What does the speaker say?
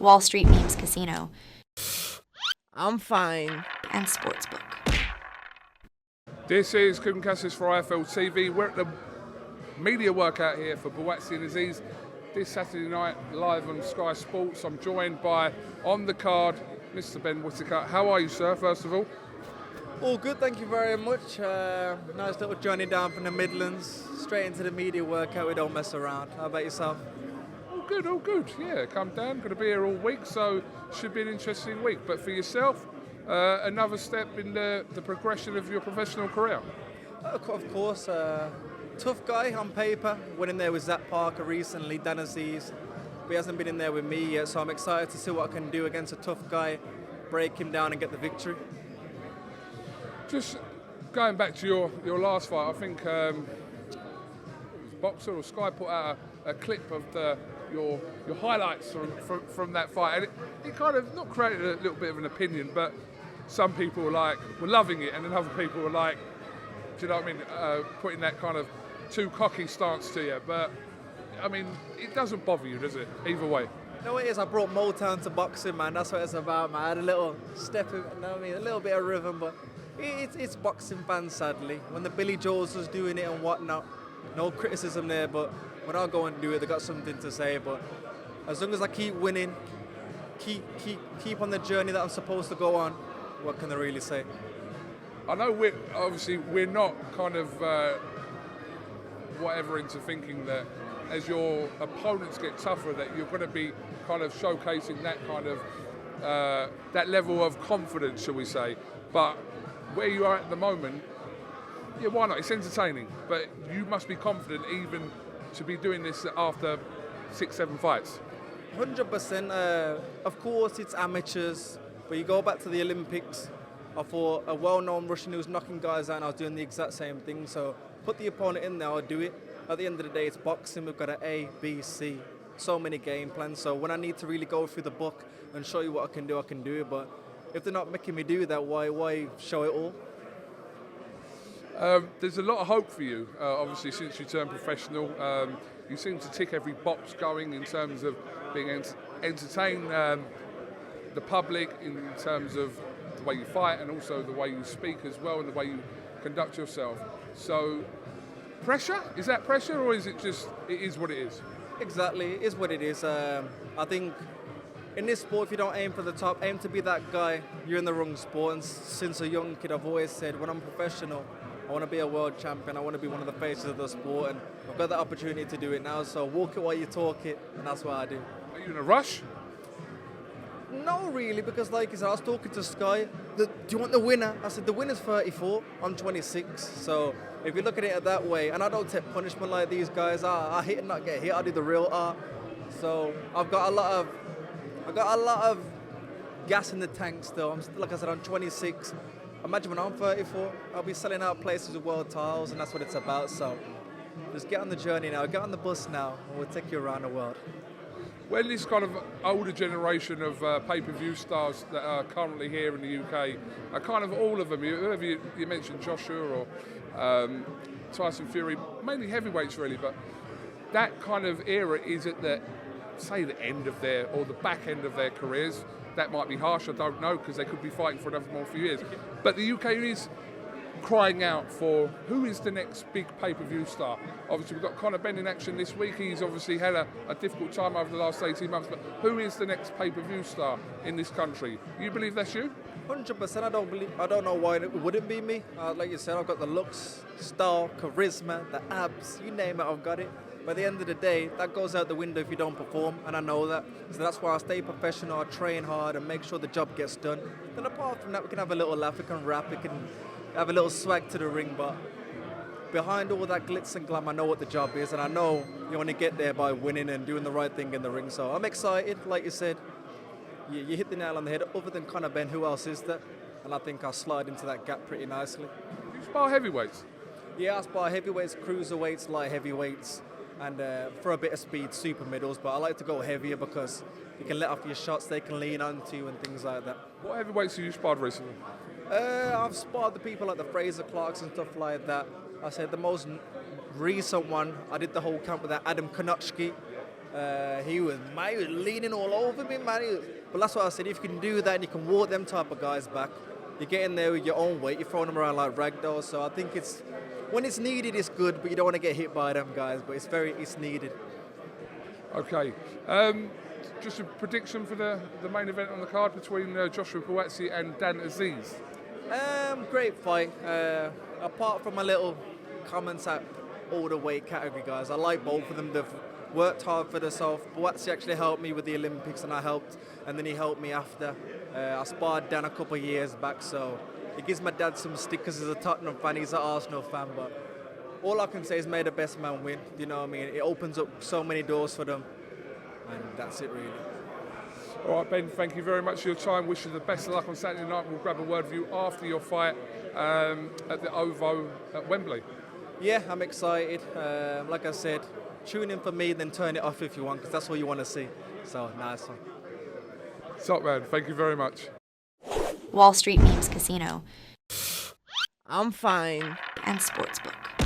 Wall Street Memes Casino, I'm fine. and Sportsbook. This is KUGAN CASSIUS for IFL TV. We're at the media workout here for Bawatsi and Aziz this Saturday night live on Sky Sports. I'm joined by, on the card, Mr. Ben Whittaker. How are you, sir, first of all? All good, thank you very much. Nice little journey down from the Midlands, straight into the media workout. We don't mess around. How about yourself? All good, all good. Yeah, come down. Going to be here all week, so should be an interesting week. But for yourself, another step in the progression of your professional career. Of course, tough guy on paper. Went in there with Zach Parker recently, Dan Aziz. But he hasn't been in there with me yet, so I'm excited to see what I can do against a tough guy, break him down and get the victory. Just going back to your last fight, I think Boxer or Sky put out a clip of your highlights from that fight, and it kind of not created a little bit of an opinion, but some people were loving it, and then other people were like, do you know what I mean, putting that kind of too cocky stance to you. But I mean, it doesn't bother you, does it? Either way. No, it is. I brought Motown to boxing, man. That's what it's about, man. I had a little step, a little bit of rhythm, but it's boxing fans, sadly. When the Billy Joes was doing it and whatnot, no criticism there, but when I go and do it, they got something to say. But as long as I keep winning, keep on the journey that I'm supposed to go on, what can I really say? I know we're not kind of whatever into thinking that as your opponents get tougher, that you're going to be kind of showcasing that kind of that level of confidence, shall we say? But where you are at the moment, yeah, why not? It's entertaining, but you must be confident even to be doing this after 6-7 fights. 100%. Of course, it's amateurs, but you go back to the Olympics. I thought a well-known Russian who was knocking guys out, and I was doing the exact same thing. So put the opponent in there, I'll do it. At the end of the day, it's boxing. We've got an A, B, C. So many game plans. So when I need to really go through the book and show you what I can do it. But if they're not making me do that, why show it all? There's a lot of hope for you, obviously, since you turned professional. You seem to tick every box going in terms of being entertain the public, in terms of the way you fight and also the way you speak as well and the way you conduct yourself. So, pressure? Is that pressure, or is it just, it is what it is? Exactly, it is what it is. I think in this sport, if you don't aim for the top, aim to be that guy, you're in the wrong sport. And since a young kid, I've always said, when I'm professional, I want to be a world champion. I want to be one of the faces of the sport, and I've got the opportunity to do it now. So walk it while you talk it, and that's what I do. Are you in a rush? No, really, because like I said, I was talking to Sky. Do you want the winner? I said, the winner's 34, I'm 26. So if you look at it that way, and I don't take punishment like these guys, I hit and not get hit. I do the real art. So I've got a lot of gas in the tank still. Like I said, I'm 26. Imagine when I'm 34, I'll be selling out places with world titles, and that's what it's about. So just get on the journey now, get on the bus now, and we'll take you around the world. When this kind of older generation of pay-per-view stars that are currently here in the UK, are kind of all of them, whoever you mentioned, Joshua or Tyson Fury, mainly heavyweights really, but that kind of era is at the end of their, or the back end of their careers. That might be harsh, I don't know, because they could be fighting for another more few years. But the UK is crying out for who is the next big pay-per-view star. Obviously, we've got Conor Benn in action this week. He's obviously had a difficult time over the last 18 months, but who is the next pay-per-view star in this country? You believe that's you? 100%. I don't know why it wouldn't be me. Like you said, I've got the looks, style, charisma, the abs, you name it, I've got it. But at the end of the day, that goes out the window if you don't perform, and I know that. So that's why I stay professional, I train hard, and make sure the job gets done. Then apart from that, we can have a little laugh, we can rap, we can have a little swag to the ring, but behind all that glitz and glam, I know what the job is, and I know you want to get there by winning and doing the right thing in the ring. So I'm excited, like you said. You hit the nail on the head. Other than Conor Benn, who else is there? And I think I'll slide into that gap pretty nicely. You spar heavyweights? Yeah, I spar heavyweights, cruiserweights, light heavyweights, and for a bit of speed, super middles. But I like to go heavier because you can let off your shots, they can lean onto you and things like that. What heavyweights have you sparred recently? I've sparred the people like the Fraser Clarks and stuff like that. I said the most recent one, I did the whole camp with that Adam Konotsky. He was leaning all over me, man. But that's what I said. If you can do that and you can walk them type of guys back, you get in there with your own weight. You're throwing them around like ragdolls. So I think when it's needed, it's good. But you don't want to get hit by them guys. But it's needed. Okay. Just a prediction for the main event on the card between Joshua Buatsi and Dan Aziz. Great fight. Apart from my little comments at all the weight category guys, I like both of them. They've worked hard for themselves. Buatsi actually helped me with the Olympics and I helped, and then he helped me after. I sparred Dan a couple of years back, so it gives my dad some stickers as a Tottenham fan. He's an Arsenal fan, but all I can say is may the best man win. You know what I mean? It opens up so many doors for them, and that's it really. All right, Ben, thank you very much for your time. Wish you the best of luck on Saturday night. We'll grab a word with you after your fight at the OVO at Wembley. Yeah, I'm excited. Like I said, tune in for me, then turn it off if you want, because that's what you want to see. So, nice one. Top man, thank you very much. Wall Street Memes Casino I'm fine. and Sportsbook.